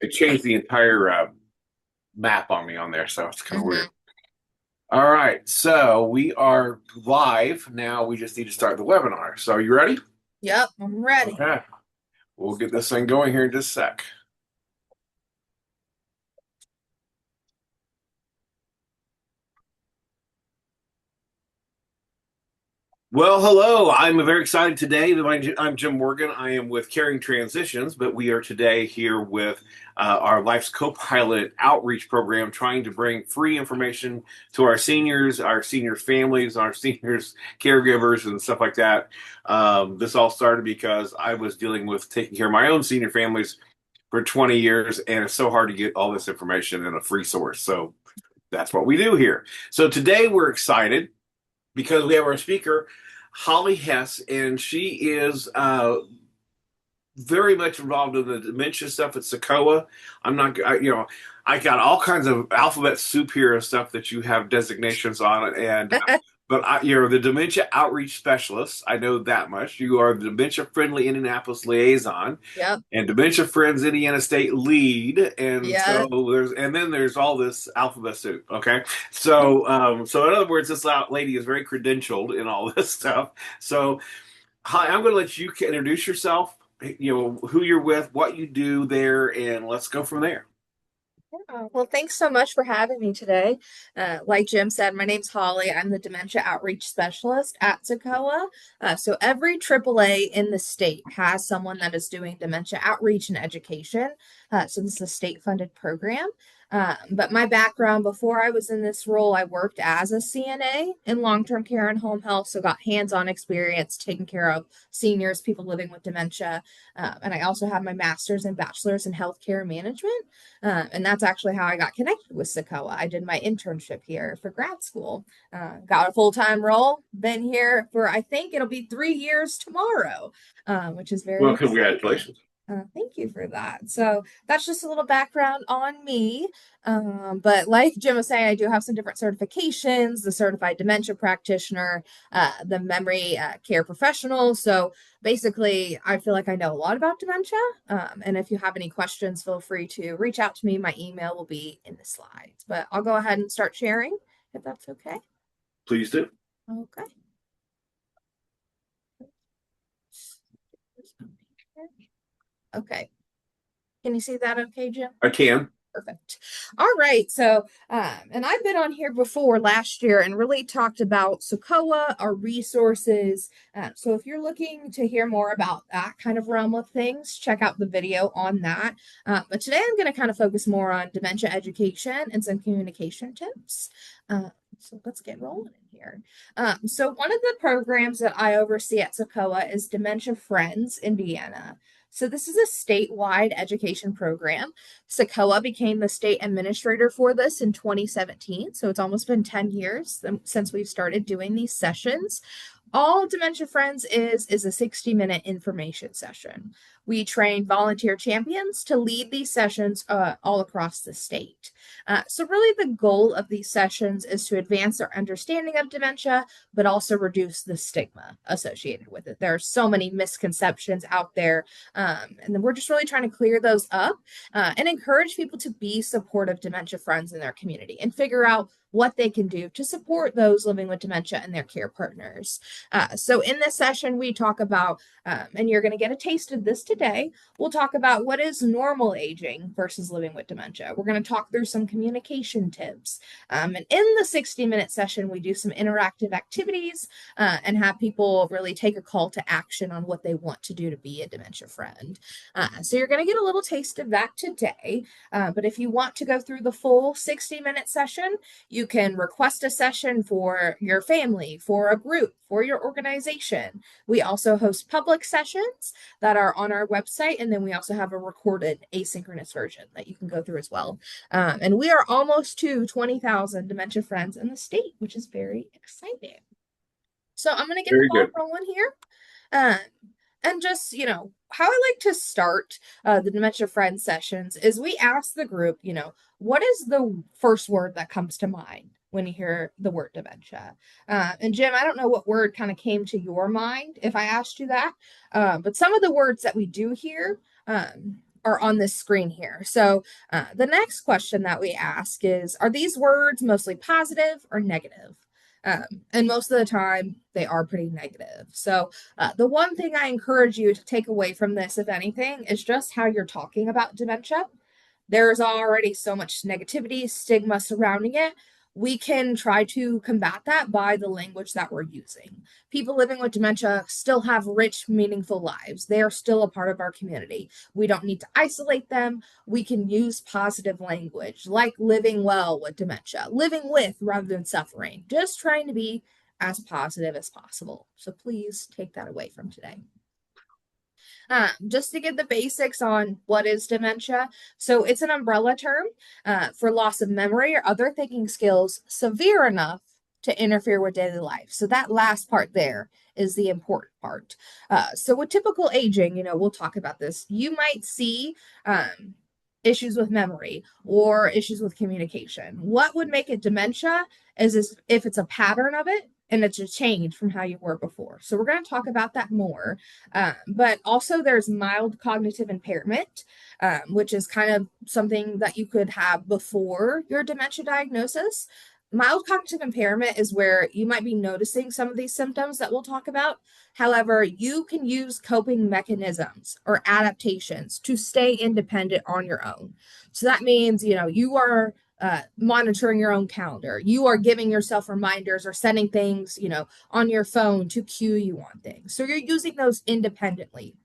It changed the entire map on me on there, so it's kind of weird. Hmm. All right, so we are live now. We just need to start the webinar. So, are you ready? Yep, I'm ready. Okay, we'll get this thing going here in just a sec. Well, hello. I'm very excited today. I'm Jim Morgan. I am with Caring Transitions, but we are today here with our Life's Co-Pilot outreach program, trying to bring free information to our seniors' families, our seniors' caregivers, and stuff like that. This all started because I was dealing with taking care of my own senior families for 20 years, and it's so hard to get all this information in a free source. So that's what we do here. So today we're excited because we have our speaker, Holly Hess, and she is very much involved in the dementia stuff at CICOA. I got all kinds of alphabet soup here of stuff that you have designations on, and but you're the dementia outreach specialist. I know that much. You are the dementia friendly Indianapolis liaison Yep, and Dementia Friends Indiana State lead, and so yep. there's all this alphabet soup. Okay, so in other words, this lady is very credentialed in all this stuff. So, hi, I'm going to let you introduce yourself. You know who you're with, what you do there, and let's go from there. Well, thanks so much for having me today. Like Jim said, my name's Holly. I'm the Dementia Outreach Specialist at CICOA. So every AAA in the state has someone that is doing dementia outreach and education. So this is a state-funded program. But my background before I was in this role, I worked as a CNA in long-term care and home health, so got hands-on experience taking care of seniors, people living with dementia. And I also have my master's and bachelor's in healthcare management. And that's actually how I got connected with CICOA. I did my internship here for grad school, got a full time role, been here for I think it'll be 3 years tomorrow, which is very Well, exciting. congratulations. Thank you for that. So that's just a little background on me. But like Jim was saying, I do have some different certifications, the certified dementia practitioner, the memory care professional. So basically, I feel like I know a lot about dementia. And if you have any questions, feel free to reach out to me. My email will be in the slides, but I'll go ahead and start sharing if that's okay. Please do. Okay. Okay. Can you see that okay, Jim? I can. Perfect. All right. So, and I've been on here before last year and really talked about SOCOA, our resources. So, if you're looking to hear more about that kind of realm of things, check out the video on that. But today I'm going to kind of focus more on dementia education and some communication tips. So, let's get rolling in here. So, one of the programs that I oversee at SOCOA is Dementia Friends Indiana. So, this is a statewide education program. SICOA became the state administrator for this in 2017. So it's almost been 10 years since we've started doing these sessions. All Dementia Friends is a 60-minute information session. We train volunteer champions to lead these sessions all across the state. So really the goal of these sessions is to advance our understanding of dementia, but also reduce the stigma associated with it. There are so many misconceptions out there, and then we're just really trying to clear those up and encourage people to be supportive dementia friends in their community and figure out what they can do to support those living with dementia and their care partners. So, in this session, we talk about, and you're going to get a taste of this today. We'll talk about what is normal aging versus living with dementia. We're going to talk through some communication tips. And in the 60-minute session, we do some interactive activities and have people really take a call to action on what they want to do to be a dementia friend. So, you're going to get a little taste of that today. But if you want to go through the full 60-minute session, you can request a session for your family, for a group, for your organization. We also host public sessions that are on our website, and then we also have a recorded asynchronous version that you can go through as well. And we are almost to 20,000 dementia friends in the state, which is very exciting. So I'm going to get the Very ball good. rolling here. Um, and just, how I like to start the Dementia Friends sessions is we ask the group, what is the first word that comes to mind when you hear the word dementia? And Jim, I don't know what word kind of came to your mind if I asked you that, but some of the words that we do hear, are on this screen here. So the next question that we ask is, are these words mostly positive or negative? And most of the time, they are pretty negative. So the one thing I encourage you to take away from this, if anything, is just how you're talking about dementia. There's already so much negativity, stigma surrounding it. We can try to combat that by the language that we're using. People living with dementia still have rich, meaningful lives. They are still a part of our community. We don't need to isolate them. We can use positive language like living well with dementia, living with rather than suffering, just trying to be as positive as possible. So please take that away from today. Just to give the basics on what is dementia. So it's an umbrella term for loss of memory or other thinking skills severe enough to interfere with daily life. So that last part there is the important part. So with typical aging, we'll talk about this. You might see issues with memory or issues with communication. What would make it dementia is if it's a pattern of it and it's a change from how you were before. So we're going to talk about that more. But also there's mild cognitive impairment, which is kind of something that you could have before your dementia diagnosis. Mild cognitive impairment is where you might be noticing some of these symptoms that we'll talk about. However, you can use coping mechanisms or adaptations to stay independent on your own. So that means, you are monitoring your own calendar. You are giving yourself reminders or setting things, on your phone to cue you on things. So you're using those independently.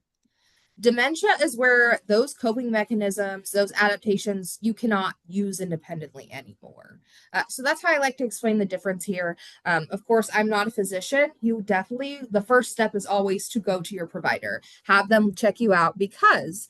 Dementia is where those coping mechanisms, those adaptations, you cannot use independently anymore. So that's how I like to explain the difference here. Of course, I'm not a physician. The first step is always to go to your provider, have them check you out because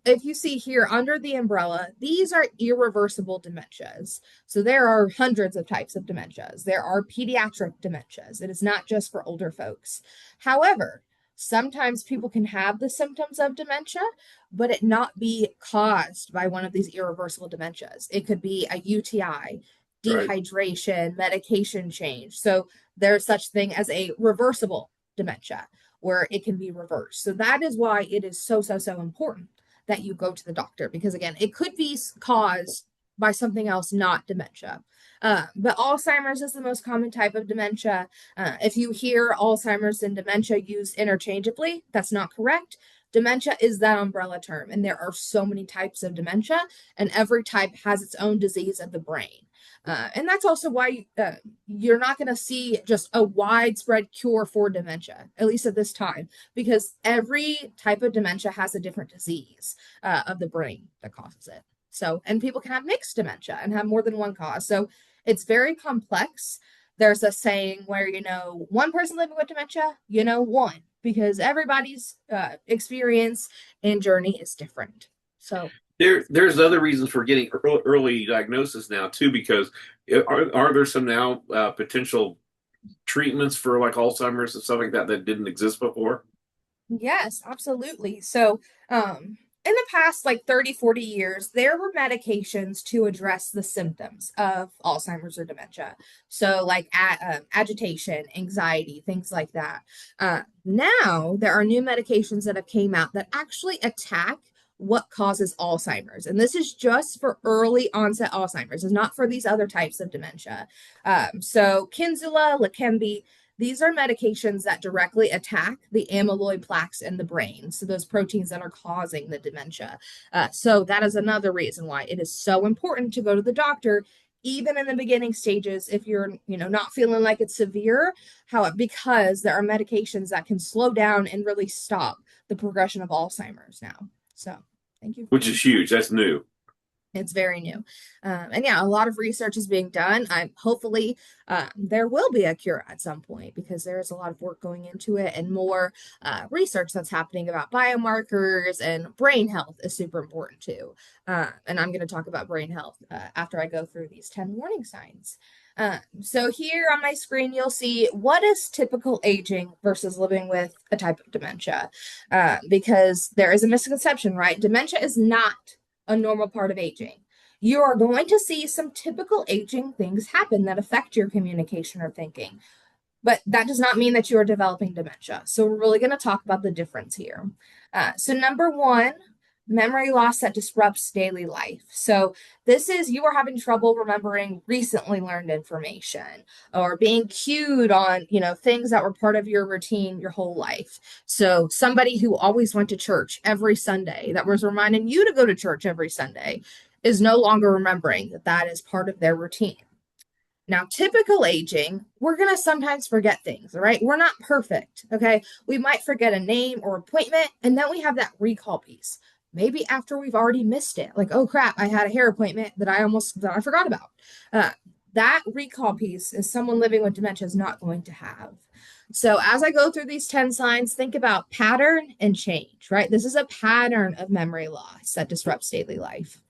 if you see here under the umbrella, these are irreversible dementias. So there are hundreds of types of dementias. There are pediatric dementias. It is not just for older folks. However, sometimes people can have the symptoms of dementia, but it not be caused by one of these irreversible dementias. It could be a UTI, Right. dehydration, medication change. So there's such thing as a reversible dementia where it can be reversed. So that is why it is so, so, so important that you go to the doctor because, again, it could be caused by something else, not dementia. But Alzheimer's is the most common type of dementia. If you hear Alzheimer's and dementia used interchangeably, that's not correct. Dementia is that umbrella term, and there are so many types of dementia, and every type has its own disease of the brain. And that's also why you're not going to see just a widespread cure for dementia, at least at this time, because every type of dementia has a different disease of the brain that causes it. So, and people can have mixed dementia and have more than one cause. So it's very complex. There's a saying where, one person living with dementia, one, because everybody's experience and journey is different. So There's other reasons for getting early diagnosis now too, because are there some now potential treatments for like Alzheimer's and stuff like that that didn't exist before? yes, absolutely. So, in the past, like 30, 40 years, there were medications to address the symptoms of Alzheimer's or dementia. So, like agitation, anxiety, things like that. Now, there are new medications that have came out that actually attack what causes Alzheimer's. And this is just for early onset Alzheimer's. It's not for these other types of dementia. So, Kinsula, Leqembi, these are medications that directly attack the amyloid plaques in the brain, so those proteins that are causing the dementia. So that is another reason why it is so important to go to the doctor, even in the beginning stages, if you're not feeling like it's severe. Because there are medications that can slow down and really stop the progression of Alzheimer's now. So thank you for Which being. is huge. That's new. It's very new. And yeah, a lot of research is being done. Hopefully there will be a cure at some point because there is a lot of work going into it and more research that's happening about biomarkers and brain health is super important too. And I'm going to talk about brain health after I go through these 10 warning signs. So here on my screen, you'll see what is typical aging versus living with a type of dementia. Because there is a misconception, right? Dementia is not a normal part of aging. You are going to see some typical aging things happen that affect your communication or thinking, but that does not mean that you are developing dementia. So we're really going to talk about the difference here. So number one, memory loss that disrupts daily life. So this is you are having trouble remembering recently learned information or being cued on, things that were part of your routine your whole life. So somebody who always went to church every Sunday, that was reminding you to go to church every Sunday, is no longer remembering that that is part of their routine. Now, typical aging, we're going to sometimes forget things, right? We're not perfect, okay? We might forget a name or appointment, and then we have that recall piece. Maybe after we've already missed it, like, oh crap, I had a hair appointment that I forgot about. That recall piece is someone living with dementia is not going to have. So as I go through these 10 signs, think about pattern and change, right? This is a pattern of memory loss that disrupts daily life.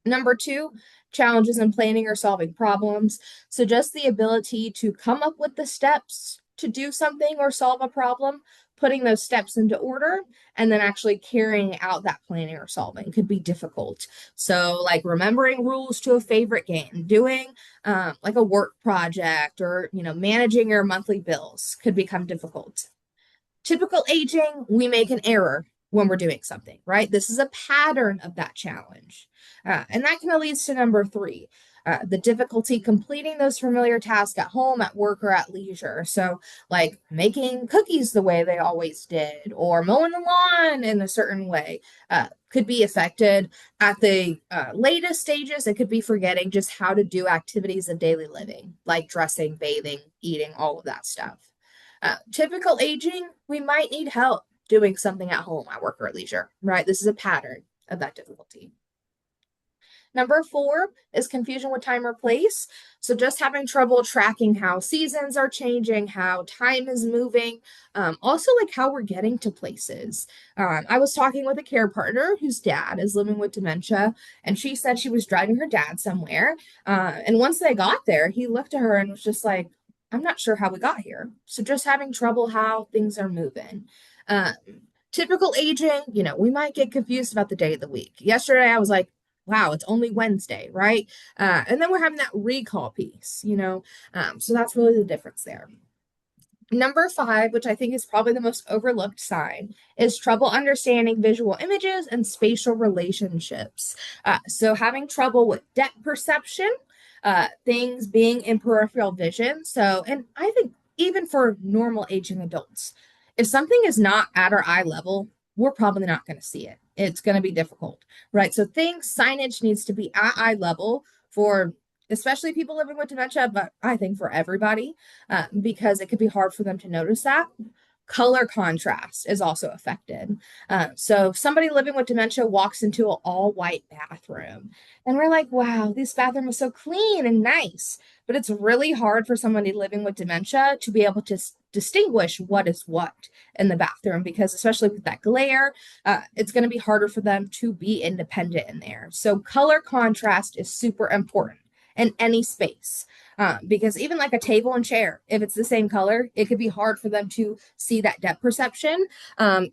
Number two, challenges in planning or solving problems. So just the ability to come up with the steps to do something or solve a problem, putting those steps into order, and then actually carrying out that planning or solving could be difficult. So like remembering rules to a favorite game, doing like a work project, or managing your monthly bills could become difficult. Typical aging, we make an error when we're doing something, right? This is a pattern of that challenge. And that kind of leads to number three, the difficulty completing those familiar tasks at home, at work, or at leisure. So, like making cookies the way they always did, or mowing the lawn in a certain way, could be affected. At the latest stages, it could be forgetting just how to do activities of daily living, like dressing, bathing, eating, all of that stuff. Typical aging, we might need help doing something at home, at work, or at leisure, right? This is a pattern of that difficulty. Number four is confusion with time or place. So just having trouble tracking how seasons are changing, how time is moving, also like how we're getting to places. I was talking with a care partner whose dad is living with dementia, and she said she was driving her dad somewhere. And once they got there, he looked at her and was just like, I'm not sure how we got here. So just having trouble how things are moving. Um, Typical aging, we might get confused about the day of the week. Yesterday, I was like, wow, it's only Wednesday, right? And then we're having that recall piece, so that's really the difference there. Number five, which I think is probably the most overlooked sign, is trouble understanding visual images and spatial relationships. So having trouble with depth perception, things being in peripheral vision. So, and I think even for normal aging adults, if something is not at our eye level, we're probably not going to see it. It's going to be difficult, right? So signage needs to be at eye level for especially people living with dementia, but I think for everybody, because it could be hard for them to notice that. Color contrast is also affected. So if somebody living with dementia walks into an all white bathroom, and we're like, wow, this bathroom is so clean and nice. But it's really hard for somebody living with dementia to be able to distinguish what is what in the bathroom, because especially with that glare, it's going to be harder for them to be independent in there. So color contrast is super important in any space. Because even like a table and chair, if it's the same color, it could be hard for them to see that depth perception.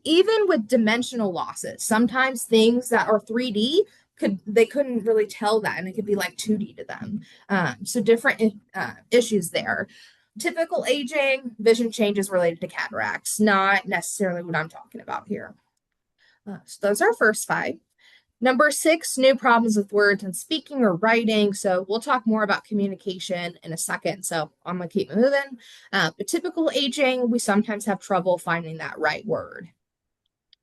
Even with dimensional losses, sometimes things that are 3D they couldn't really tell that, and it could be like 2D to them. So different issues there. Typical aging, vision changes related to cataracts, not necessarily what I'm talking about here. So those are our first five. Number six, new problems with words and speaking or writing. So we'll talk more about communication in a second. So I'm going to keep moving. But typical aging, we sometimes have trouble finding that right word.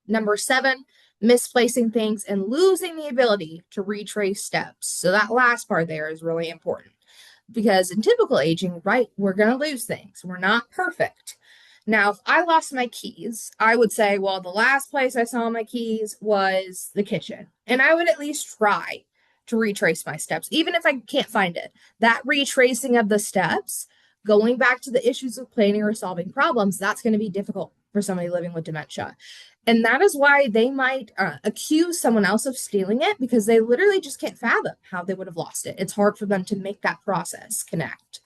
Number seven, misplacing things and losing the ability to retrace steps. So that last part there is really important, because in typical aging, right, we're going to lose things. We're not perfect. Now, if I lost my keys, I would say, well, the last place I saw my keys was the kitchen. And I would at least try to retrace my steps, even if I can't find it. That retracing of the steps, going back to the issues of planning or solving problems, that's going to be difficult for somebody living with dementia. And that is why they might accuse someone else of stealing it, because they literally just can't fathom how they would have lost it. It's hard for them to make that process connect.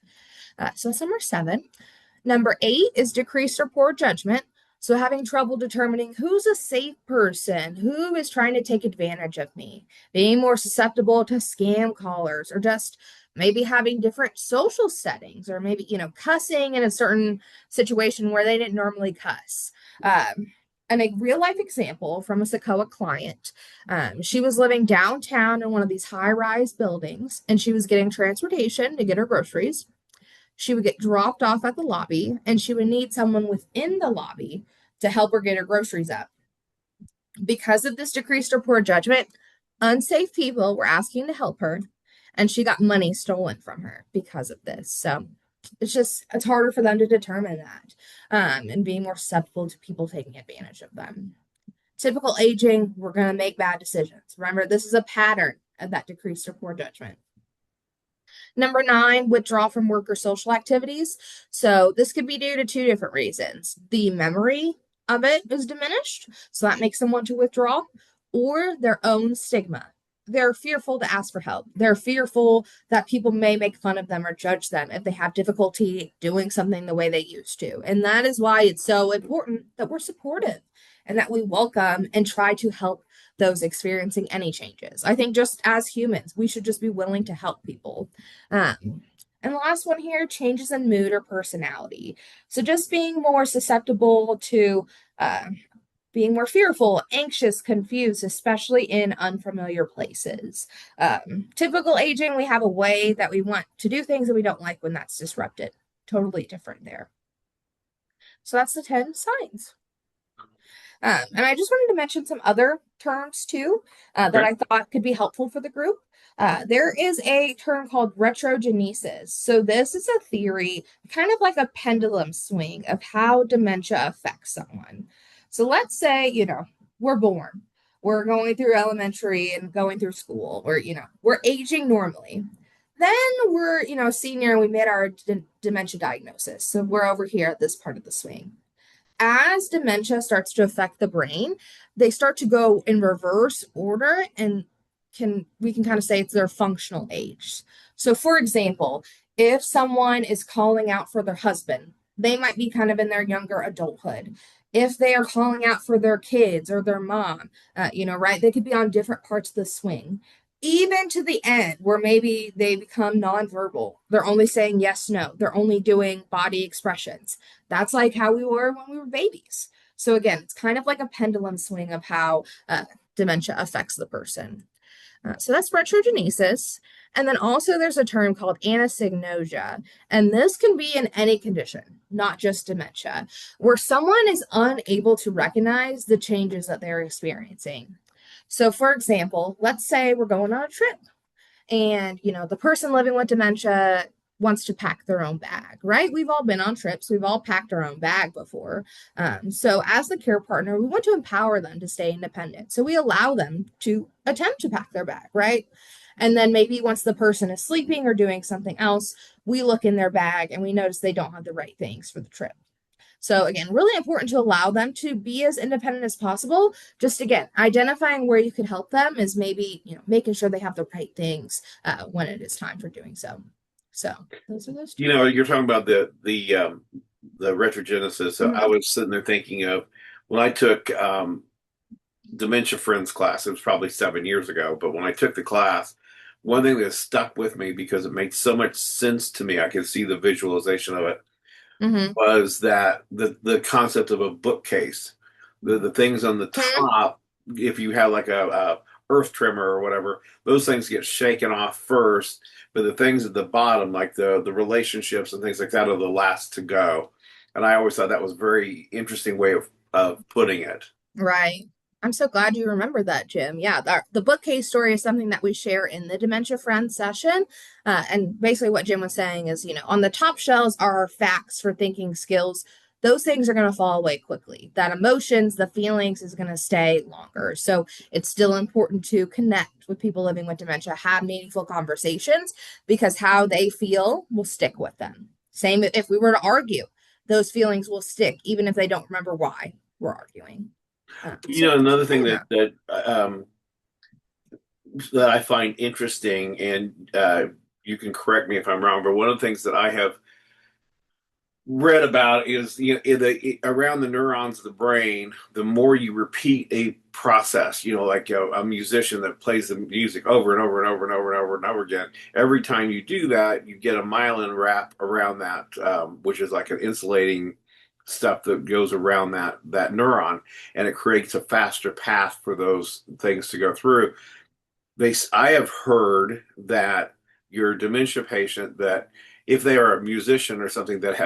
So that's number seven. Number eight is decreased or poor judgment. So having trouble determining who's a safe person, who is trying to take advantage of me, being more susceptible to scam callers, or just maybe having different social settings, or maybe, cussing in a certain situation where they didn't normally cuss. And a real life example from a CICOA client. She was living downtown in one of these high rise buildings, and she was getting transportation to get her groceries. She would get dropped off at the lobby, and she would need someone within the lobby to help her get her groceries up. Because of this decreased or poor judgment, unsafe people were asking to help her, and she got money stolen from her because of this. So it's harder for them to determine that, and being more susceptible to people taking advantage of them. Typical aging, we're going to make bad decisions. Remember, this is a pattern of that decreased or poor judgment. Number 9, withdraw from work or social activities. So this could be due to two different reasons. The memory of it is diminished, so that makes them want to withdraw, or their own stigma. They're fearful to ask for help. They're fearful that people may make fun of them or judge them if they have difficulty doing something the way they used to. And that is why it's so important that we're supportive and that we welcome and try to help those experiencing any changes. I think just as humans, we should just be willing to help people. And the last one here, changes in mood or personality. So just being more susceptible to being more fearful, anxious, confused, especially in unfamiliar places. Typical aging, we have a way that we want to do things that we don't like when that's disrupted. Totally different there. So that's the 10 signs. And I just wanted to mention some other terms too that I thought could be helpful for the group. There is a term called retrogenesis. So this is a theory, kind of like a pendulum swing of how dementia affects someone. So let's say, we're born, we're going through elementary and going through school, or, we're aging normally. Then we're, senior and we made our dementia diagnosis. So we're over here at this part of the swing. As dementia starts to affect the brain, they start to go in reverse order, and we can kind of say it's their functional age. So for example, if someone is calling out for their husband, they might be kind of in their younger adulthood. If they are calling out for their kids or their mom, right, they could be on different parts of the swing. Even to the end where maybe they become nonverbal. They're only saying yes, no. They're only doing body expressions. That's like how we were when we were babies. So again, it's kind of like a pendulum swing of how dementia affects the person. So that's retrogenesis. And then also there's a term called anosognosia. And this can be in any condition, not just dementia, where someone is unable to recognize the changes that they're experiencing. So for example, let's say we're going on a trip and, the person living with dementia wants to pack their own bag, right? We've all been on trips. We've all packed our own bag before. So as the care partner, we want to empower them to stay independent. So we allow them to attempt to pack their bag, right? And then maybe once the person is sleeping or doing something else, we look in their bag and we notice they don't have the right things for the trip. So again, really important to allow them to be as independent as possible. Just again, identifying where you could help them is maybe, making sure they have the right things when it is time for doing so. So those are those two. You're talking about the retrogenesis. So I was sitting there thinking of when I took Dementia Friends class. It was probably 7 years ago, but when I took the class, one thing that stuck with me because it made so much sense to me, I could see the visualization of it, was that the concept of a bookcase, the things on the top, if you have like a earth trimmer or whatever, those things get shaken off first, but the things at the bottom, like the relationships and things like that, are the last to go. And I always thought that was a very interesting way of putting it. Right. I'm so glad you remember that, Jim. Yeah, the bookcase story is something that we share in the Dementia Friends session. And basically what Jim was saying is, on the top shelves are our facts for thinking skills. Those things are going to fall away quickly. That emotions, the feelings is going to stay longer. So it's still important to connect with people living with dementia, have meaningful conversations, because how they feel will stick with them. Same if we were to argue, those feelings will stick, even if they don't remember why we're arguing. Another thing that I find interesting, and you can correct me if I'm wrong, but one of the things that I have read about is around the neurons of the brain, the more you repeat a process, like a musician that plays the music over and over and over and over and over and over again. Every time you do that, you get a myelin wrap around that, which is like an insulating stuff that goes around that neuron, and it creates a faster path for those things to go through. I have heard that your dementia patient, that if they are a musician or something that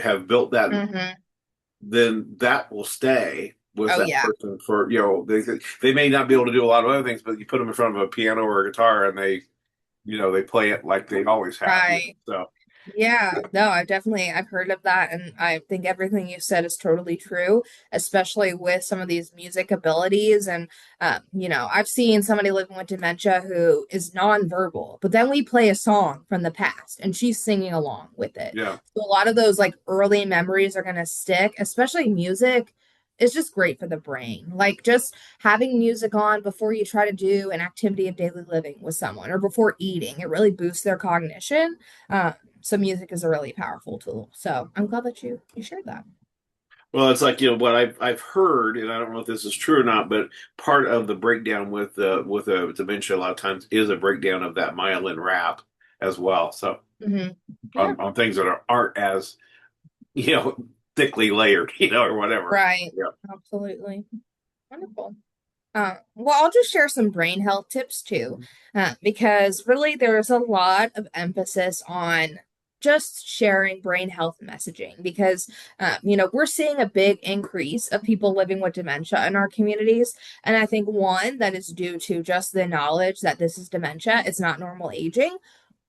have built that, Hmm. then that will stay with Oh that yeah. person for, they may not be able to do a lot of other things, but you put them in front of a piano or a guitar and they play it like they always have. Right. So Yeah, no, I've heard of that, and I think everything you said is totally true, especially with some of these music abilities. And I've seen somebody living with dementia who is nonverbal, but then we play a song from the past, and she's singing along with it. yeah. So a lot of those like early memories are gonna stick, especially music. Is just great for the brain. Like just having music on before you try to do an activity of daily living with someone or before eating, it really boosts their cognition. So music is a really powerful tool. So I'm glad that you shared that. Well, it's like, what I've heard, and I don't know if this is true or not, but part of the breakdown with a dementia a lot of times is a breakdown of that myelin wrap as well. So Hmm. Yeah, on things that aren't as, you know, thickly layered, or whatever. right. Yeah. Absolutely. Wonderful. Well, I'll just share some brain health tips too, because really there's a lot of emphasis on just sharing brain health messaging because, we're seeing a big increase of people living with dementia in our communities. And I think one that is due to just the knowledge that this is dementia, it's not normal aging.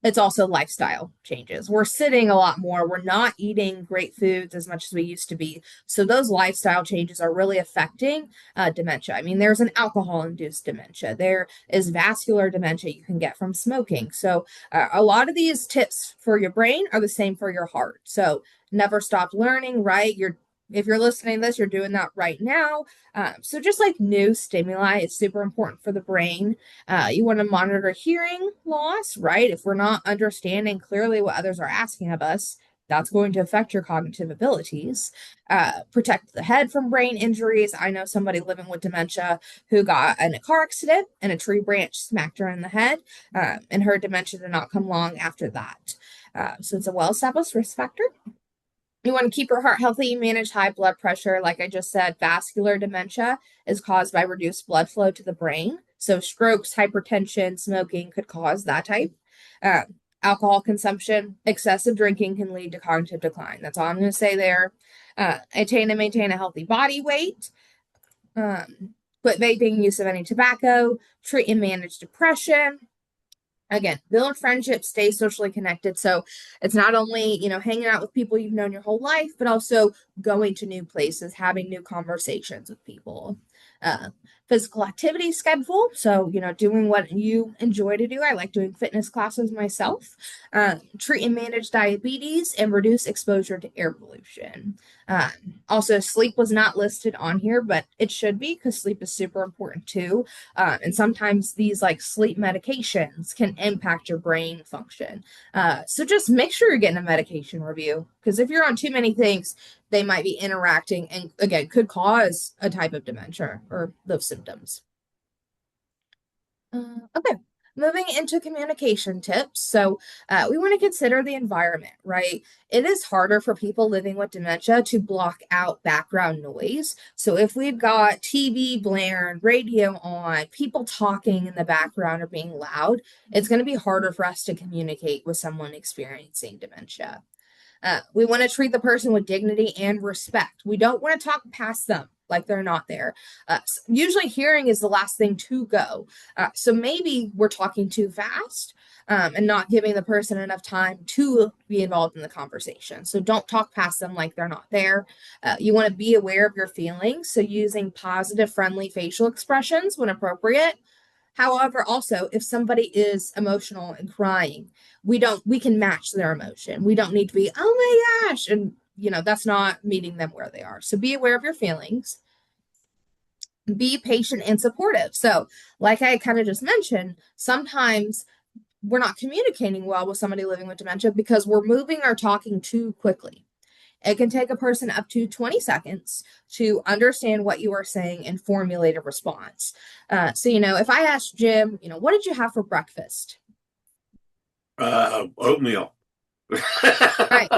It's also lifestyle changes. We're sitting a lot more. We're not eating great foods as much as we used to be. So those lifestyle changes are really affecting dementia. I mean, there's an alcohol-induced dementia. There is vascular dementia you can get from smoking. So a lot of these tips for your brain are the same for your heart. So never stop learning, right? If you're listening to this, you're doing that right now. So just like new stimuli, it's super important for the brain. You want to monitor hearing loss, right? If we're not understanding clearly what others are asking of us, that's going to affect your cognitive abilities. Protect the head from brain injuries. I know somebody living with dementia who got in a car accident and a tree branch smacked her in the head, and her dementia did not come long after that. So it's a well established risk factor. You want to keep your heart healthy, manage high blood pressure. Like I just said, vascular dementia is caused by reduced blood flow to the brain. So, strokes, hypertension, smoking could cause that type. Alcohol consumption, excessive drinking can lead to cognitive decline. That's all I'm going to say there. Attain and maintain a healthy body weight. Quit vaping, use of any tobacco, treat and manage depression, again, build friendships, stay socially connected. So it's not only, hanging out with people you've known your whole life, but also going to new places, having new conversations with people. Uh, Physical activity schedule. So, doing what you enjoy to do. I like doing fitness classes myself. Treat and manage diabetes and reduce exposure to air pollution. Also, sleep was not listed on here, but it should be because sleep is super important too. And sometimes these like sleep medications can impact your brain function. So just make sure you're getting a medication review because if you're on too many things, they might be interacting and again could cause a type of dementia or those symptoms. Okay, moving into communication tips. So, we want to consider the environment, right? It is harder for people living with dementia to block out background noise. So, if we've got TV blaring, radio on, people talking in the background or being loud, it's going to be harder for us to communicate with someone experiencing dementia. We want to treat the person with dignity and respect. We don't want to talk past them like they're not there. Usually, hearing is the last thing to go. So maybe we're talking too fast and not giving the person enough time to be involved in the conversation. So don't talk past them like they're not there. You want to be aware of your feelings. So using positive, friendly facial expressions when appropriate. However, also if somebody is emotional and crying, we can match their emotion. We don't need to be, oh my gosh, and that's not meeting them where they are. So be aware of your feelings, be patient and supportive. So, like I kind of just mentioned, sometimes we're not communicating well with somebody living with dementia because we're moving or talking too quickly. It can take a person up to 20 seconds to understand what you are saying and formulate a response. So, if I ask Jim, what did you have for breakfast? Oatmeal. Right.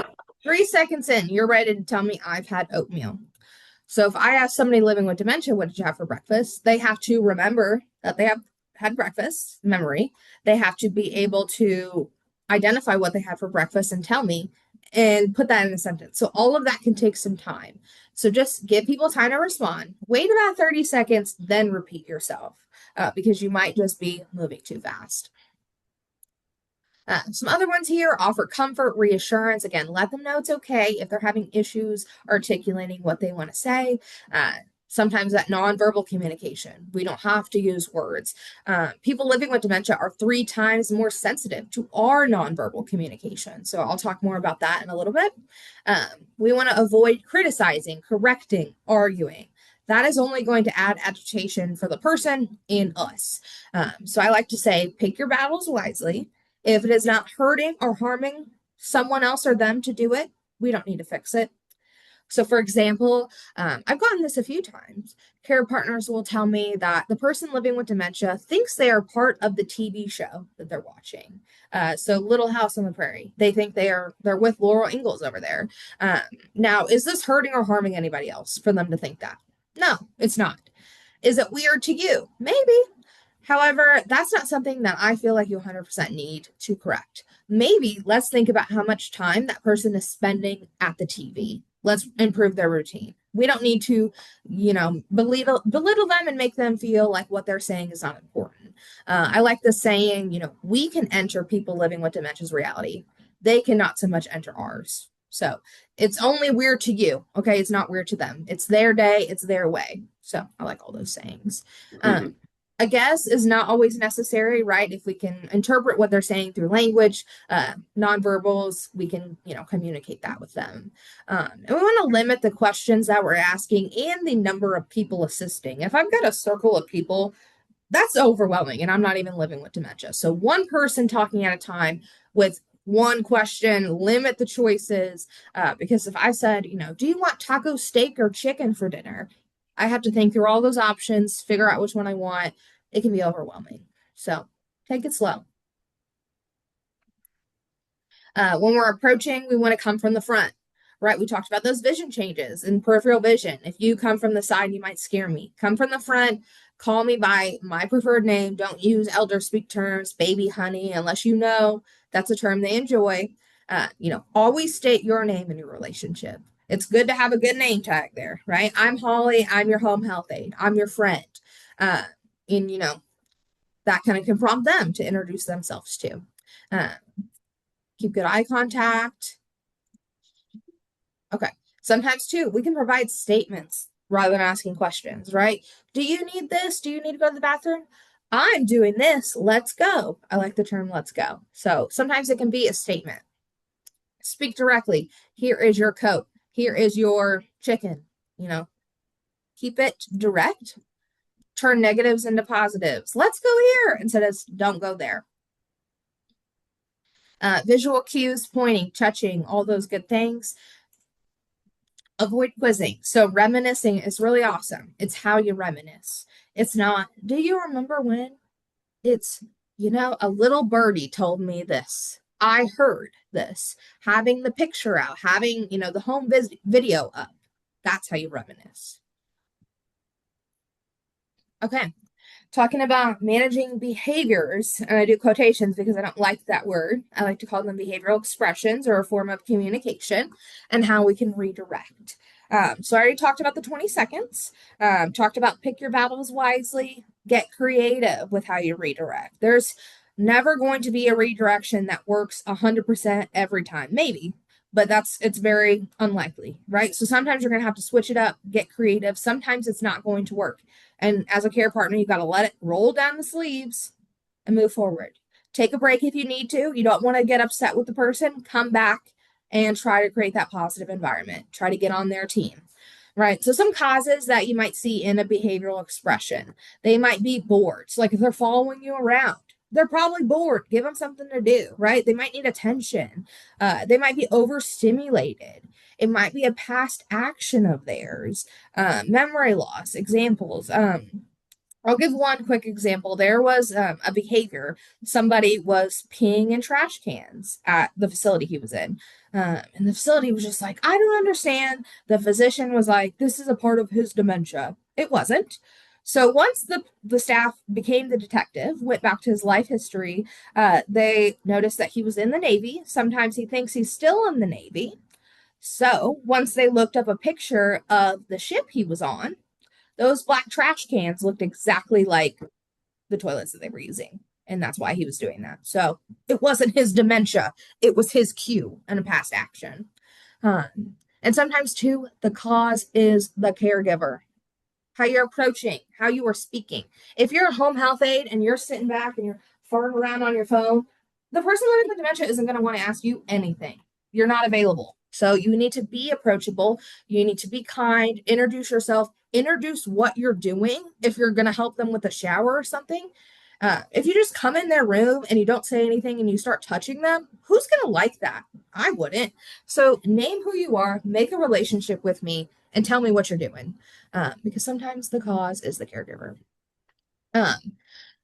3 seconds in, you're ready to tell me I've had oatmeal. So if I ask somebody living with dementia, what did you have for breakfast? They have to remember that they have had breakfast, memory. They have to be able to identify what they had for breakfast and tell me and put that in a sentence. So all of that can take some time. So just give people time to respond. Wait about 30 seconds, then repeat yourself because you might just be moving too fast. Some other ones here offer comfort, reassurance. Again, let them know it's okay if they're having issues articulating what they want to say. Sometimes that nonverbal communication, we don't have to use words. People living with dementia are 3 times more sensitive to our nonverbal communication. So I'll talk more about that in a little bit. We want to avoid criticizing, correcting, arguing. That is only going to add agitation for the person and us. So I like to say, pick your battles wisely. If it is not hurting or harming someone else or them to do it, we don't need to fix it. So, for example, I've gotten this a few times. Care partners will tell me that the person living with dementia thinks they are part of the TV show that they're watching. So, Little House on the Prairie, they think they're with Laurel Ingalls over there. Now, is this hurting or harming anybody else for them to think that? No, it's not. Is it weird to you? Maybe. However, that's not something that I feel like you 100% need to correct. Maybe let's think about how much time that person is spending at the TV. Let's improve their routine. We don't need to, belittle them and make them feel like what they're saying is not important. I like the saying, we can enter people living with dementia's reality. They cannot so much enter ours. So it's only weird to you. Okay. It's not weird to them. It's their day. It's their way. So I like all those sayings. A guess is not always necessary, right? If we can interpret what they're saying through language, nonverbals, we can, communicate that with them. And we want to limit the questions that we're asking and the number of people assisting. If I've got a circle of people, that's overwhelming, and I'm not even living with dementia. So one person talking at a time with one question, limit the choices. Because if I said, do you want taco, steak, or chicken for dinner? I have to think through all those options, figure out which one I want. It can be overwhelming. So take it slow. When we're approaching, we want to come from the front, right? We talked about those vision changes and peripheral vision. If you come from the side, you might scare me. Come from the front, call me by my preferred name. Don't use elder speak terms, baby, honey, unless you know that's a term they enjoy. Always state your name in your relationship. It's good to have a good name tag there, right? I'm Holly. I'm your home health aide. I'm your friend. And, that kind of can prompt them to introduce themselves to. Keep good eye contact. Okay. Sometimes, too, we can provide statements rather than asking questions, right? Do you need this? Do you need to go to the bathroom? I'm doing this. Let's go. I like the term let's go. So sometimes it can be a statement. Speak directly. Here is your coat. Here is your chicken. Keep it direct. Turn negatives into positives. Let's go here instead of don't go there. Visual cues, pointing, touching, all those good things. Avoid quizzing. So reminiscing is really awesome. It's how you reminisce. It's not, do you remember when? It's, a little birdie told me this. I heard this. Having the picture out, having, the home video up. That's how you reminisce. Okay. Talking about managing behaviors, and I do quotations because I don't like that word. I like to call them behavioral expressions or a form of communication and how we can redirect. So I already talked about the 20 seconds, talked about pick your battles wisely, get creative with how you redirect. There's never going to be a redirection that works 100% every time. Maybe, but it's very unlikely, right? So sometimes you're going to have to switch it up, get creative. Sometimes it's not going to work. And as a care partner, you've got to let it roll down the sleeves and move forward. Take a break if you need to. You don't want to get upset with the person. Come back and try to create that positive environment. Try to get on their team, right? So some causes that you might see in a behavioral expression, they might be bored. So like if they're following you around, they're probably bored. Give them something to do, right? They might need attention. They might be overstimulated. It might be a past action of theirs. Memory loss, examples. I'll give one quick example. There was a behavior. Somebody was peeing in trash cans at the facility he was in. And the facility was just like, I don't understand. The physician was like, this is a part of his dementia. It wasn't. So once the staff became the detective, went back to his life history, they noticed that he was in the Navy. Sometimes he thinks he's still in the Navy. So once they looked up a picture of the ship he was on, those black trash cans looked exactly like the toilets that they were using. And that's why he was doing that. So it wasn't his dementia, it was his cue and a past action. And sometimes, too, the cause is the caregiver, how you're approaching, how you are speaking. If you're a home health aide and you're sitting back and you're farting around on your phone, the person living with dementia isn't going to want to ask you anything. You're not available. So you need to be approachable. You need to be kind, introduce yourself, introduce what you're doing. If you're going to help them with a shower or something, if you just come in their room and you don't say anything and you start touching them, who's going to like that? I wouldn't. So name who you are, make a relationship with me, and tell me what you're doing. Because sometimes the cause is the caregiver. Um,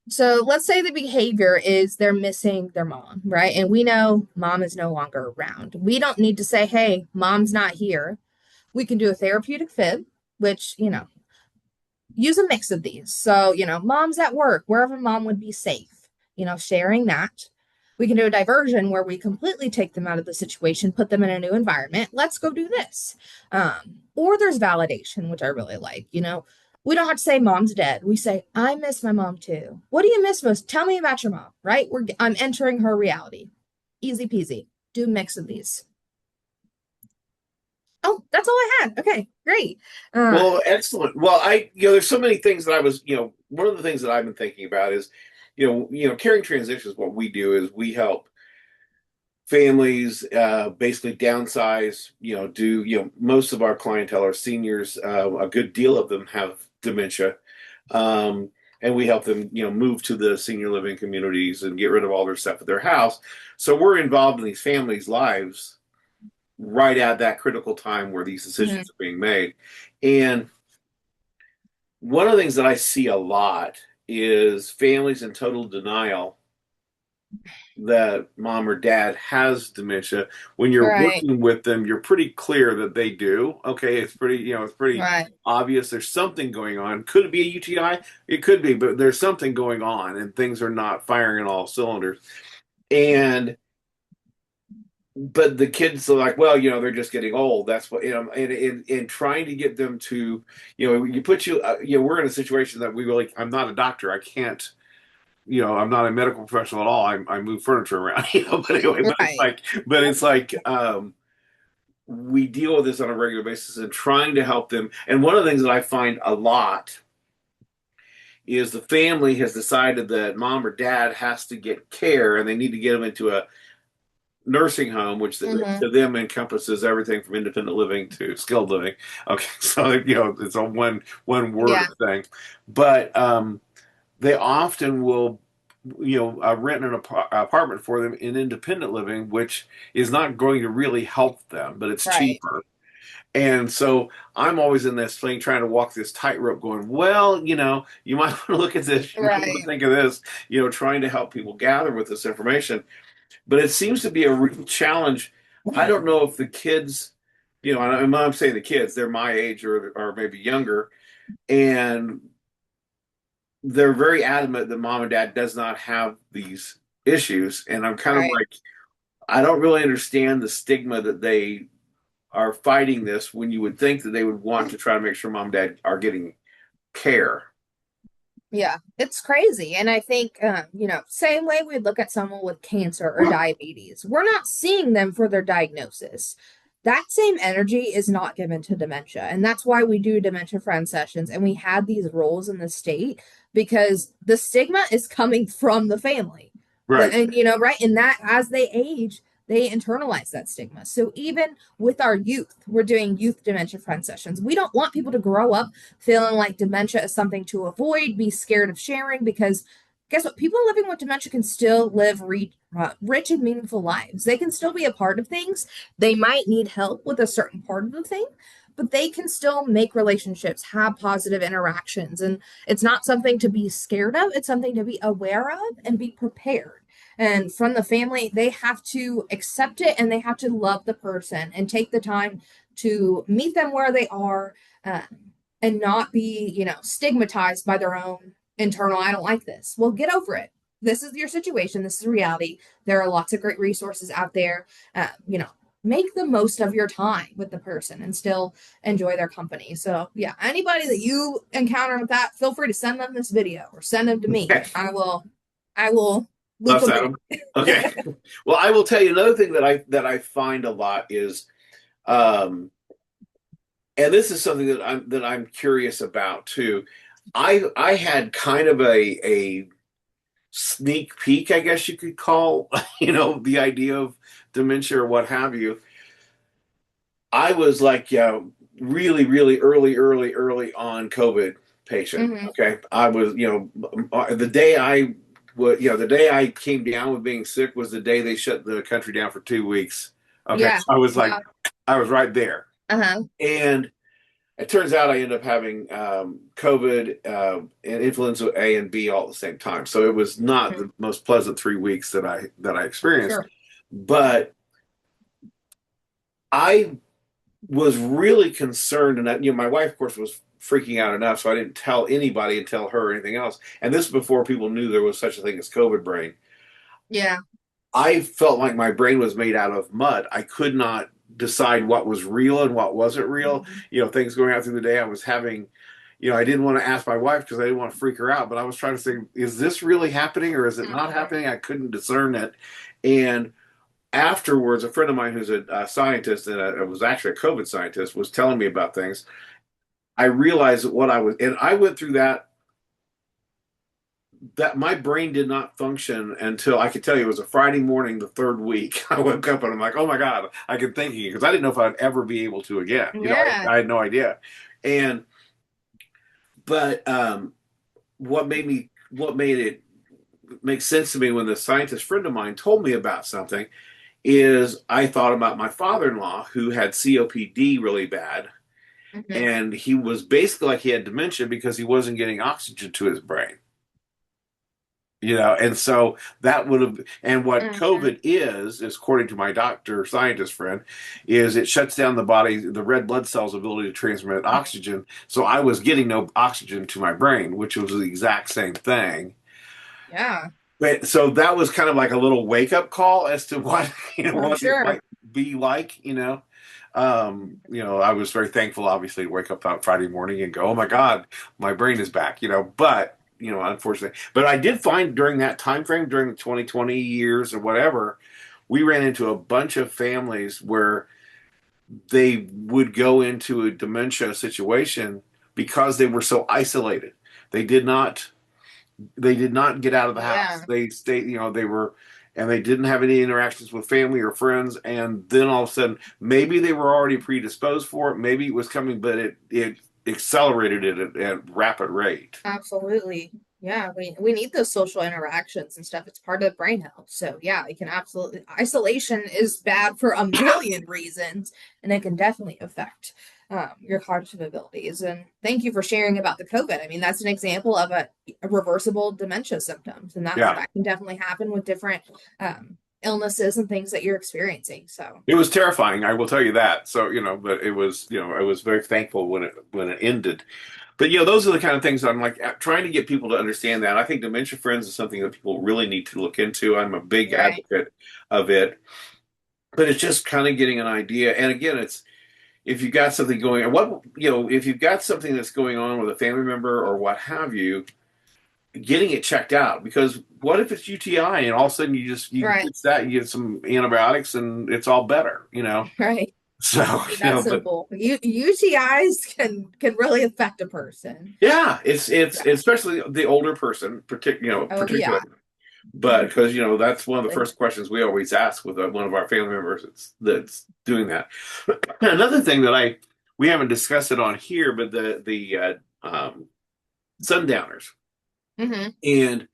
so let's say the behavior is they're missing their mom, right? And we know mom is no longer around. We don't need to say, hey, mom's not here. We can do a therapeutic fib, which, use a mix of these. So, mom's at work, wherever mom would be safe, sharing that. We can do a diversion where we completely take them out of the situation, put them in a new environment. Let's go do this. Or there's validation, which I really like. We don't have to say mom's dead. We say, I miss my mom too. What do you miss most? Tell me about your mom, right? I'm entering her reality. Easy peasy. Do a mix of these. Oh, that's all I had. Okay, great. Well, excellent. Well, there's so many things that one of the things that I've been thinking about is, caring transitions. What we do is we help families basically downsize. Most of our clientele are seniors. A good deal of them have dementia, and we help them, move to the senior living communities and get rid of all their stuff at their house. So we're involved in these families' lives right at that critical time where these decisions are being made. And one of the things that I see a lot is families in total denial that mom or dad has dementia. When you're Right, working with them, you're pretty clear that they do. Okay, it's pretty right, obvious there's something going on. Could it be a UTI? It could be, but there's something going on and things are not firing on all cylinders. And but the kids are like, well, they're just getting old. That's what, and trying to get them to, we're in a situation that I'm not a doctor. I can't, I'm not a medical professional at all. I move furniture around, but anyway, right. but it's like, we deal with this on a regular basis and trying to help them. And one of the things that I find a lot is the family has decided that mom or dad has to get care and they need to get them into a nursing home, which Mm-hmm. to them encompasses everything from independent living to skilled living. Okay, so it's a one word Yeah, thing, but they often will rent an apartment for them in independent living, which is not going to really help them, but it's right, cheaper. And so I'm always in this thing trying to walk this tightrope going, well, you might want to look at this, you might want to right. think of this, trying to help people gather with this information, but it seems to be a real challenge. I don't know if the kids, and I'm saying the kids, they're my age or maybe younger, and they're very adamant that mom and dad does not have these issues. And I'm kind of Right. like, I don't really understand the stigma that they are fighting this when you would think that they would want to try to make sure mom and dad are getting care. Yeah, it's crazy. And I think, same way we look at someone with cancer or diabetes, we're not seeing them for their diagnosis. That same energy is not given to dementia. And that's why we do dementia friend sessions and we have these roles in the state because the stigma is coming from the family. Right. And, right. And that as they age, they internalize that stigma. So even with our youth, we're doing youth dementia friend sessions. We don't want people to grow up feeling like dementia is something to avoid, be scared of sharing, because guess what? People living with dementia can still live rich and meaningful lives. They can still be a part of things. They might need help with a certain part of the thing, but they can still make relationships, have positive interactions. And it's not something to be scared of, it's something to be aware of and be prepared. And from the family, they have to accept it and they have to love the person and take the time to meet them where they are, uh, and not be, stigmatized by their own internal, I don't like this. Well, get over it. This is your situation. This is reality. There are lots of great resources out there. Make the most of your time with the person and still enjoy their company. So, yeah, anybody that you encounter with that, feel free to send them this video or send them to me. Okay. I will loop Love them that. Okay. Well, I will tell you another thing that I find a lot is, and this is something that I'm curious about too. I had kind of a sneak peek, I guess you could call, the idea of dementia or what have you. I was like, really, really early on COVID patient. in. Okay. I was, the day I the day I came down with being sick was the day they shut the country down for 2 weeks. Okay. Yeah. So I was like, Wow. I was right there. Uh-huh. And it turns out I ended up having COVID and influenza A and B all at the same time. So it was not Mhm. the most pleasant 3 weeks that I experienced. Sure. But I was really concerned, and my wife, of course, was freaking out enough, so I didn't tell anybody and tell her or anything else. And this was before people knew there was such a thing as COVID brain. Yeah. I felt like my brain was made out of mud. I could not decide what was real and what wasn't real. Mhm. Things going out through the day. I was having, I didn't want to ask my wife because I didn't want to freak her out, but I was trying to say, is this really happening or is it not happening? I couldn't discern it. And afterwards, a friend of mine who's a scientist and was actually a COVID scientist was telling me about things. I realized that and I went through that my brain did not function until I could tell you it was a Friday morning, the third week. I woke up and I'm like, oh my God, I can think again because I didn't know if I'd ever be able to again. Yeah. I had no idea. But what made it make sense to me when the scientist friend of mine told me about something is I thought about my father-in-law who had COPD really bad. Mhm. And he was basically like he had dementia because he wasn't getting oxygen to his brain. And so that would have, and what Mhm. COVID is according to my doctor scientist friend, is it shuts down the red blood cells' ability to transmit oxygen. So I was getting no oxygen to my brain, which was the exact same thing. Yeah. But so that was kind of like a little wake up call as to what, I'm what it sure. might be like. I was very thankful, obviously, to wake up on Friday morning and go, "Oh my God, my brain is back." But unfortunately, but I did find during that time frame, during the 2020 years or whatever, we ran into a bunch of families where they would go into a dementia situation because they were so isolated. They did not they did not get out of the house. Yeah. They stayed, and they didn't have any interactions with family or friends. And then all of a sudden, maybe they were already predisposed for it. Maybe it was coming, but it accelerated it at rapid rate. Absolutely. Yeah, we need those social interactions and stuff. It's part of brain health. So yeah, it can absolutely isolation is bad for a million reasons, and it can definitely affect your cognitive abilities. And thank you for sharing about the COVID. I mean, that's an example of a reversible dementia symptoms, and that Yeah. that can definitely happen with different illnesses and things that you're experiencing. So It was terrifying, I will tell you that. So, but it was, I was very thankful when it ended. But those are the kind of things I'm like trying to get people to understand that. I think dementia friends is something that people really need to look into. I'm a big right, advocate of it, but it's just kind of getting an idea. And again, it's if you've got something going on, if you've got something that's going on with a family member or what have you, getting it checked out because what if it's UTI and all of a sudden you can right, fix that, you get some antibiotics and it's all better. right. So, Be that but simple. UTIs can really affect a person. yeah, it's Yeah. especially the older person, Oh yeah. particularly. But because that's one of the Absolutely. first questions we always ask with one of our family members that's doing that. Another thing that we haven't discussed it on here, but the sundowners, Hmm. and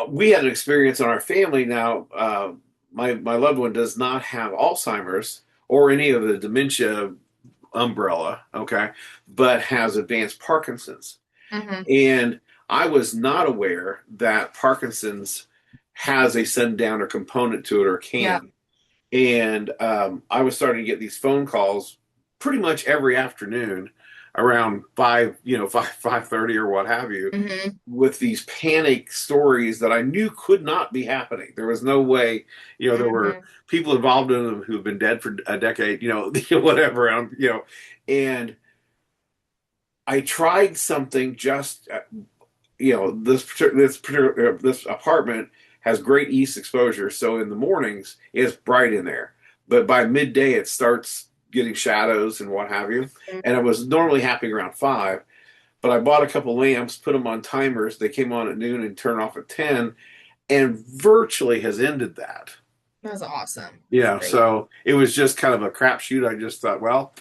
we had an experience in our family. Now, my loved one does not have Alzheimer's or any of the dementia umbrella, okay, but has advanced Parkinson's. Hmm. And I was not aware that Parkinson's has a sundowner component to it or Yeah. can. And I was starting to get these phone calls pretty much every afternoon around 5:30 or what have you, Hmm. with these panic stories that I knew could not be happening. There was no way, there were Hmm. people involved in them who've been dead for a decade, whatever, and I tried something just, this apartment has great east exposure, so in the mornings it's bright in there, but by midday it starts getting shadows and what have you. And it was normally happening around 5, but I bought a couple lamps, put them on timers. They came on at noon and turn off at 10, and virtually has ended that. That's awesome. That's Yeah, great. so it was just kind of a crapshoot. I just thought, well,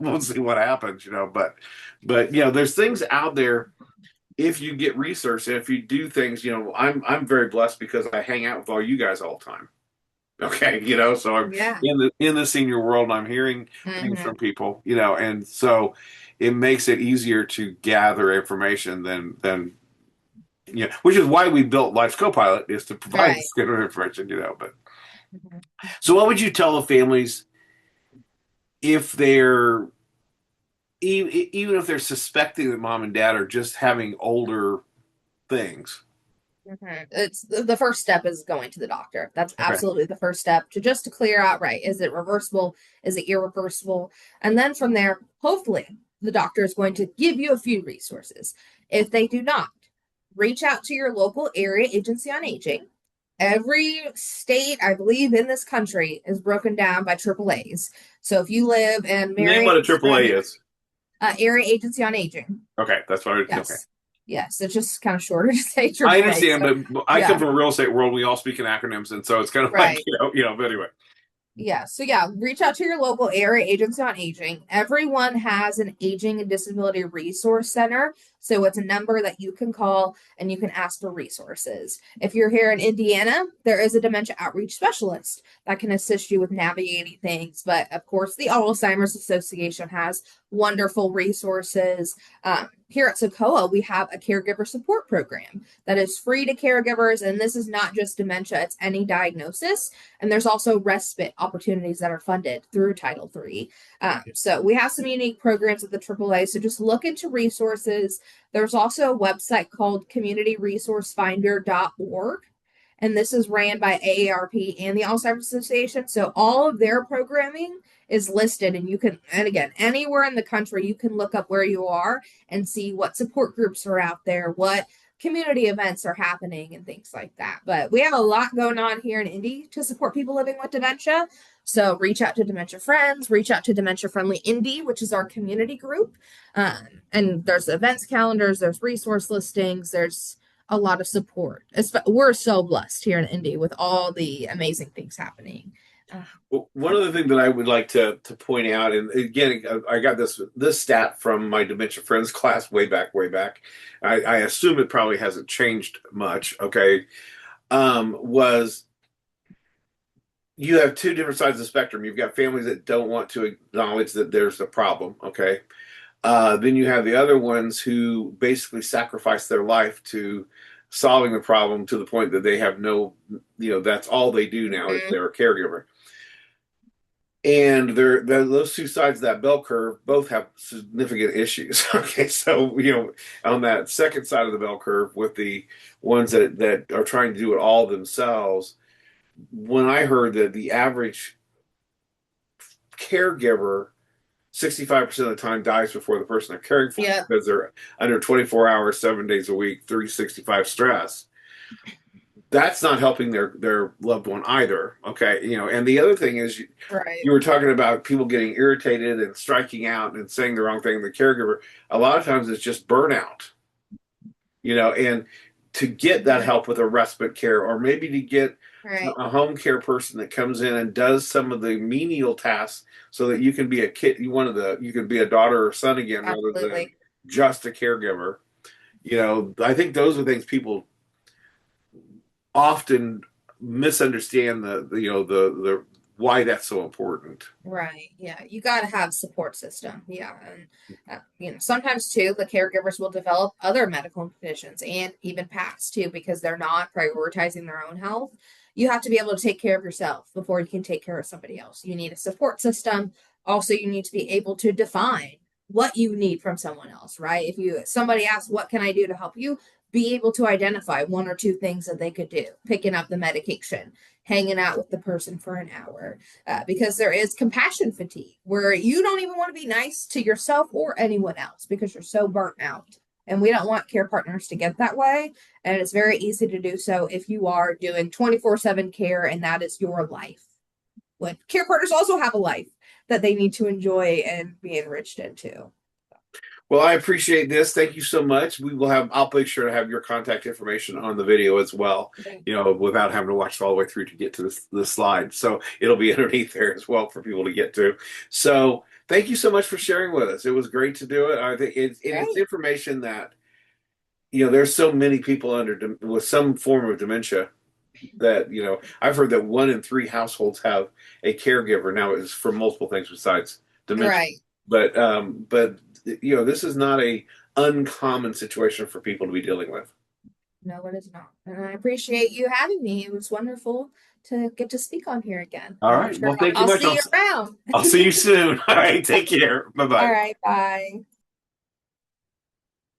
we'll see what happens, but there's things out there if you get research and if you do things. I'm very blessed because I hang out with all you guys all the time. Okay, so I'm Yeah. in the senior world and I'm hearing things Hmm. from people, and so it makes it easier to gather information than which is why we built Life's Copilot, is to provide Right. this kind of information. But Mhm. so what would you tell the families if they're even if they're suspecting that mom and dad are just having older things? It's the first step is going to the doctor. That's Okay. absolutely the first step to clear out, right? Is it reversible? Is it irreversible? And then from there, hopefully, the doctor is going to give you a few resources. If they do not, reach out to your local area agency on aging. Every state, I believe, in this country is broken down by AAAs. So if you live in Name Marion what a surrounding AAA is. area agency on aging, Okay, that's what okay. yes, yes, it's just kind of shorter to say I AAA. understand, So but I come yeah, from a real estate world. We all speak in acronyms, and so it's kind of like, right. but anyway. Yeah. So yeah, reach out to your local area agency on aging. Everyone has an aging and disability resource center. So it's a number that you can call and you can ask for resources. If you're here in Indiana, there is a dementia outreach specialist that can assist you with navigating things. But of course, the Alzheimer's Association has wonderful resources. Here at CICOA, we have a caregiver support program that is free to caregivers. And this is not just dementia, it's any diagnosis. And there's also respite opportunities that are funded through Title III. So we have some unique programs at the AAA. So just look into resources. There's also a website called communityresourcefinder.org. And this is ran by AARP and the Alzheimer's Association. So all of their programming is listed, and you can, and again, anywhere in the country, you can look up where you are and see what support groups are out there, what community events are happening and things like that. But we have a lot going on here in Indy to support people living with dementia. So reach out to Dementia Friends, reach out to Dementia Friendly Indy, which is our community group. And there's events calendars, there's resource listings, there's a lot of support. We're so blessed here in Indy with all the amazing things happening. Uh, Well, one other thing that I would like to point out, and again, I got this stat from my dementia friends class way back. I assume it probably hasn't changed much. Okay, was you have two different sides of the spectrum. You've got families that don't want to acknowledge that there's a problem. Okay, then you have the other ones who basically sacrifice their life to solving the problem to the point that they have no, that's all they do now is mhm. they're a caregiver. And those two sides of that bell curve both have significant issues. Okay, so on that second side of the bell curve, with the ones that are trying to do it all themselves, when I heard that the average caregiver 65% of the time dies before the person they're caring for Yeah, because they're under 24 hours, 7 days a week, 365 stress. That's not helping their loved one either. Okay, and the other thing is right. you were talking about people getting irritated and striking out and saying the wrong thing. The caregiver, a lot of times it's just burnout, and to get that Mhm. help with a respite care, or maybe to get Right. a home care person that comes in and does some of the menial tasks so that you can be a kid, you can be a daughter or son again rather than Absolutely. just a caregiver. I think those are things people often misunderstand, why that's so important. Right. Yeah. You got to have support system. Yeah. And, sometimes too, the caregivers will develop other medical conditions and even pass too because they're not prioritizing their own health. You have to be able to take care of yourself before you can take care of somebody else. You need a support system. Also, you need to be able to define what you need from someone else, right? If somebody asks, what can I do to help you? Be able to identify one or two things that they could do, picking up the medication, hanging out with the person for an hour, because there is compassion fatigue where you don't even want to be nice to yourself or anyone else because you're so burnt out. And we don't want care partners to get that way. And it's very easy to do so if you are doing 24/7 care and that is your life. When care partners also have a life that they need to enjoy and be enriched into. Well, I appreciate this. Thank you so much. I'll make sure to have your contact information on the video as well, Okay. without having to watch it all the way through to get to the slide. So it'll be underneath there as well for people to get to. So thank you so much for sharing with us. It was great to do it. I think it's Great. information that, there's so many people with some form of dementia that, I've heard that 1 in 3 households have a caregiver. Now it's for multiple things besides dementia. Right. But this is not a uncommon situation for people to be dealing with. No, it is not. And I appreciate you having me. It was wonderful to get to speak on here again. All And I'm right. sure Well, thank you I'll much. see you around. I'll see you soon. All right. Take care. Bye All bye. right. Bye.